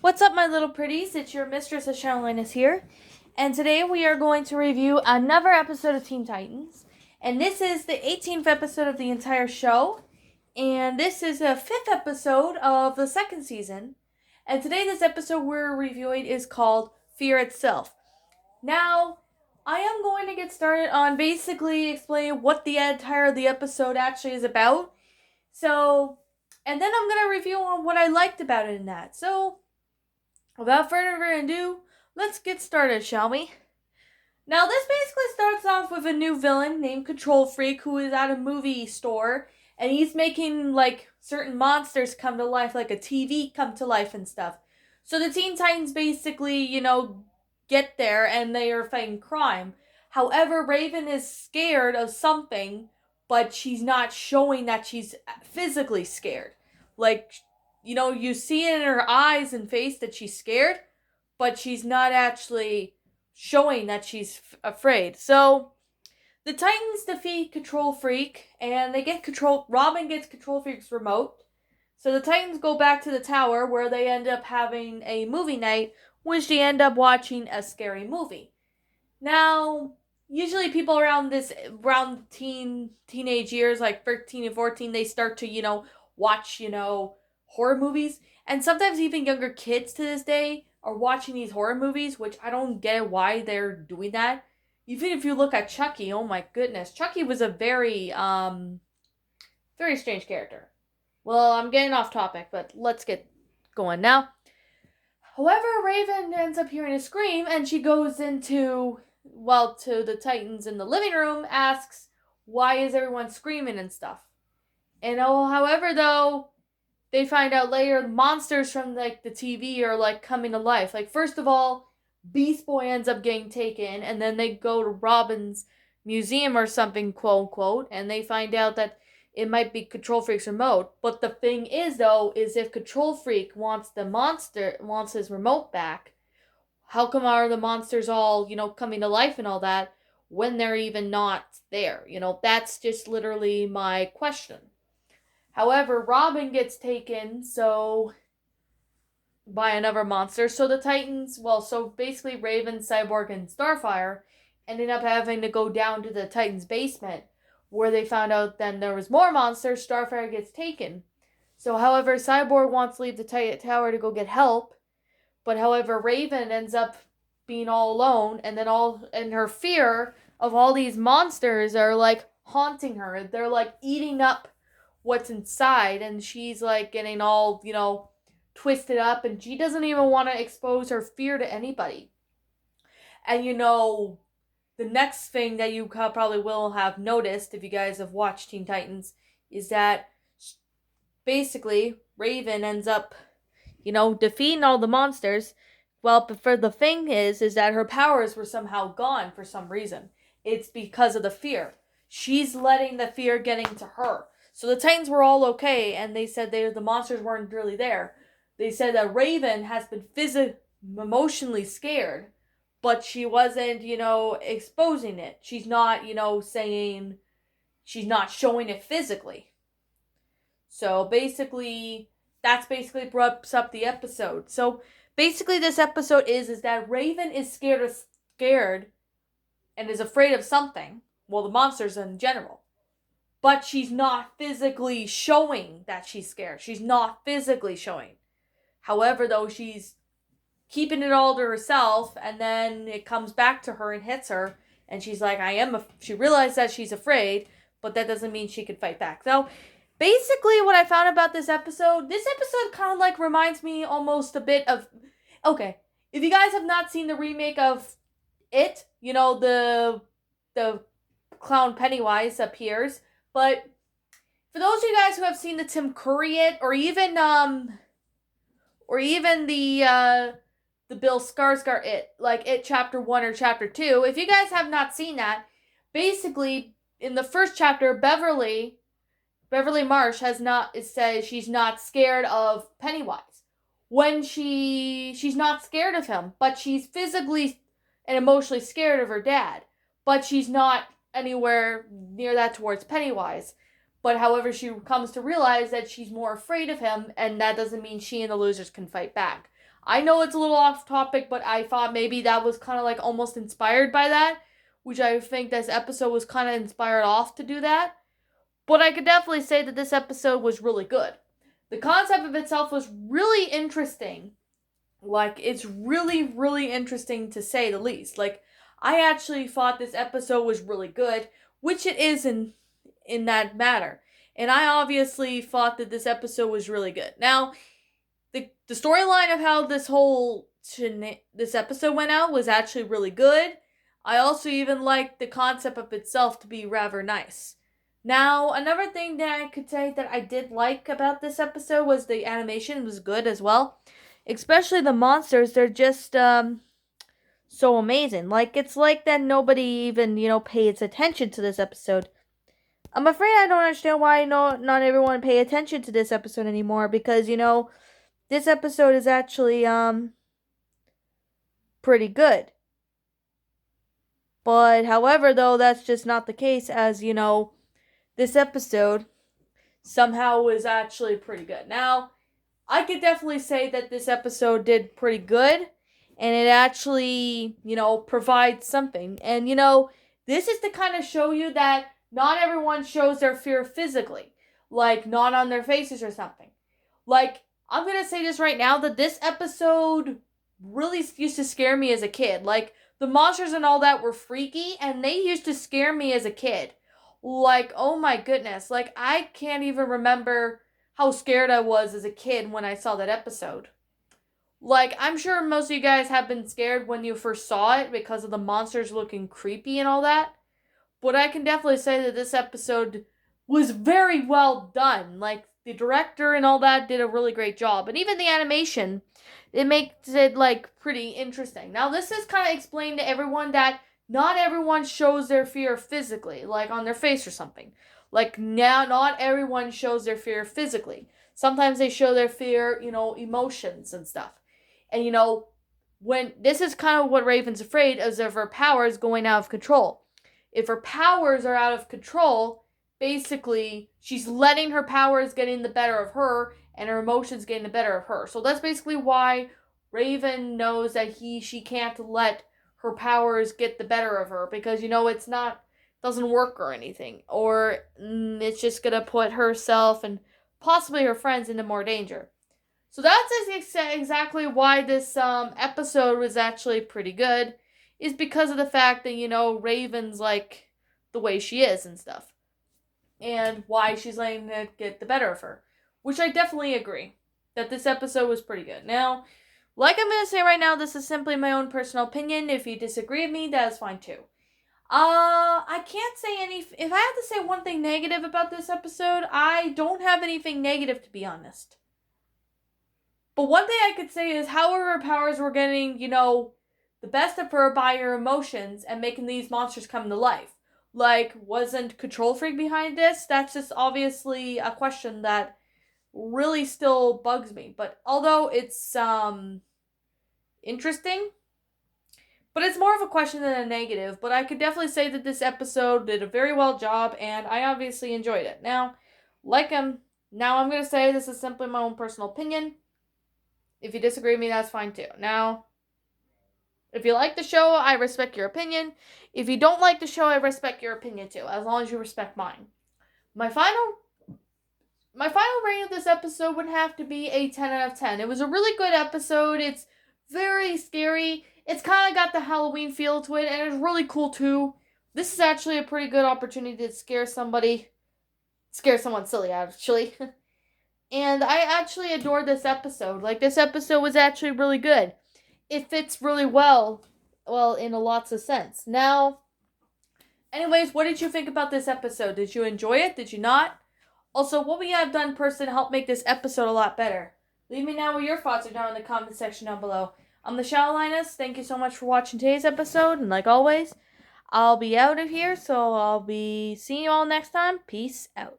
What's up, my little pretties? It's your mistress of Shadowliness here, and today we are going to review another episode of Teen Titans. And this is the 18th episode of the entire show, and this is the 5th episode of the second season. And today, this episode we're reviewing is called Fear Itself. Now, I am going to get started on basically explaining what the entire of the episode actually is about. So, and then I'm going to review on what I liked about it in that. So, without further ado, let's get started, shall we? Now, this basically starts off with a new villain named Control Freak who is at a movie store, and he's making, certain monsters come to life, like a TV come to life and stuff. So the Teen Titans basically, get there and they are fighting crime. However, Raven is scared of something, but she's not showing that she's physically scared. You see it in her eyes and face that she's scared, but she's not actually showing that she's afraid. So the Titans defeat Control Freak, and Robin gets Control Freak's remote. So the Titans go back to the tower where they end up having a movie night, which they end up watching a scary movie. Now, usually people around teenage years, like 13 and 14, they start to, watch, horror movies. And sometimes even younger kids to this day are watching these horror movies, which I don't get why they're doing that. Even if you look at Chucky, oh my goodness, Chucky was a very strange character. Well, I'm getting off topic, but let's get going now. However, Raven ends up hearing a scream, and she goes to the Titans in the living room, asks, why is everyone screaming and stuff? And however, though, they find out later monsters from, the TV are, coming to life. First of all, Beast Boy ends up getting taken, and then they go to Robin's museum or something, quote unquote, and they find out that it might be Control Freak's remote. But the thing is, though, is if Control Freak wants his remote back, how come are the monsters all, coming to life and all that when they're even not there? That's just literally my question. However, Robin gets taken, by another monster. So the Titans, so basically Raven, Cyborg, and Starfire ended up having to go down to the Titans' basement, where they found out then there was more monsters. Starfire gets taken. So, however, Cyborg wants to leave the tower to go get help, but however, Raven ends up being all alone, and then her fear of all these monsters are haunting her. They're eating up what's inside, and she's getting all, twisted up, and she doesn't even want to expose her fear to anybody. And the next thing that you probably will have noticed if you guys have watched Teen Titans is that basically Raven ends up, defeating all the monsters. Well, but for the thing is that her powers were somehow gone for some reason. It's because of the fear. She's letting the fear getting to her. So the Titans were all okay, and they said the monsters weren't really there. They said that Raven has been emotionally scared, but she wasn't, exposing it. She's not, saying, she's not showing it physically. So basically, that's basically wraps up the episode. So basically, this episode is that Raven is scared and is afraid of something. Well, the monsters in general. But she's not physically showing that she's scared. She's not physically showing. However, though, she's keeping it all to herself, and then it comes back to her and hits her, and she's like, she realized that she's afraid, but that doesn't mean she could fight back. So, basically, what I found about this episode kind of reminds me almost a bit of, okay, if you guys have not seen the remake of It, the clown Pennywise appears, but for those of you guys who have seen the Tim Curry It, or even the Bill Skarsgård It Chapter 1 or Chapter 2. If you guys have not seen that, basically, in the first chapter, Beverly Marsh says she's not scared of Pennywise. When she's not scared of him, but she's physically and emotionally scared of her dad. But she's not anywhere near that towards Pennywise. But however, she comes to realize that she's more afraid of him, and that doesn't mean she and the losers can fight back. I know it's a little off topic, but I thought maybe that was kind of like almost inspired by that, which I think this episode was kind of inspired off to do that. But I could definitely say that this episode was really good. The concept of itself was really interesting. Like, it's really, really interesting to say the least. Like, I actually thought this episode was really good, which it is in that matter. And I obviously thought that this episode was really good. Now, the storyline of how this episode went out was actually really good. I also even liked the concept of itself to be rather nice. Now, another thing that I could say that I did like about this episode was the animation was good as well. Especially the monsters, they're just so amazing. Like, it's like that nobody even, pays attention to this episode. I'm afraid I don't understand why not everyone pay attention to this episode anymore, because, this episode is actually pretty good. But however, though, that's just not the case, as this episode somehow was actually pretty good. Now, I could definitely say that this episode did pretty good, and it actually, provides something. And, this is to kind of show you that not everyone shows their fear physically, like not on their faces or something. Like, I'm going to say this right now, that this episode really used to scare me as a kid. Like, the monsters and all that were freaky, and they used to scare me as a kid. Like, oh my goodness. Like, I can't even remember how scared I was as a kid when I saw that episode. Like, I'm sure most of you guys have been scared when you first saw it because of the monsters looking creepy and all that. But I can definitely say that this episode was very well done. Like, the director and all that did a really great job. And even the animation, it makes it, like, pretty interesting. Now, this is kind of explained to everyone that not everyone shows their fear physically, like on their face or something. Like, now, not everyone shows their fear physically. Sometimes they show their fear, emotions and stuff. And, when this is kind of what Raven's afraid is of her powers going out of control. If her powers are out of control, basically, she's letting her powers get in the better of her, and her emotions getting the better of her. So that's basically why Raven knows that she can't let her powers get the better of her, because it's not doesn't work or anything, or it's just gonna put herself and possibly her friends into more danger. So that's exactly why this episode was actually pretty good, is because of the fact that Raven's like the way she is and stuff, and why she's letting it get the better of her, which I definitely agree that this episode was pretty good. Now, like I'm gonna say right now, this is simply my own personal opinion. If you disagree with me, that is fine too. I can't say if I have to say one thing negative about this episode, I don't have anything negative, to be honest. But one thing I could say is how her powers were getting, the best of her by her emotions and making these monsters come to life. Like, wasn't Control Freak behind this? That's just obviously a question that really still bugs me. But although it's interesting, but it's more of a question than a negative. But I could definitely say that this episode did a very well job, and I obviously enjoyed it. Now, now I'm gonna say this is simply my own personal opinion. If you disagree with me, that's fine too. Now, if you like the show, I respect your opinion. If you don't like the show, I respect your opinion too, as long as you respect mine. My final rating of this episode would have to be a 10 out of 10. It was a really good episode. It's very scary. It's kind of got the Halloween feel to it, and it's really cool too. This is actually a pretty good opportunity to scare someone silly, actually. And I actually adored this episode. Like, this episode was actually really good. It fits really well, in a lots of sense. Now, anyways, what did you think about this episode? Did you enjoy it? Did you not? Also, what would you have done personally to help make this episode a lot better? Leave me know what your thoughts are down in the comment section down below. I'm the Shadow Linus. Thank you so much for watching today's episode. And like always, I'll be out of here. So I'll be seeing you all next time. Peace out.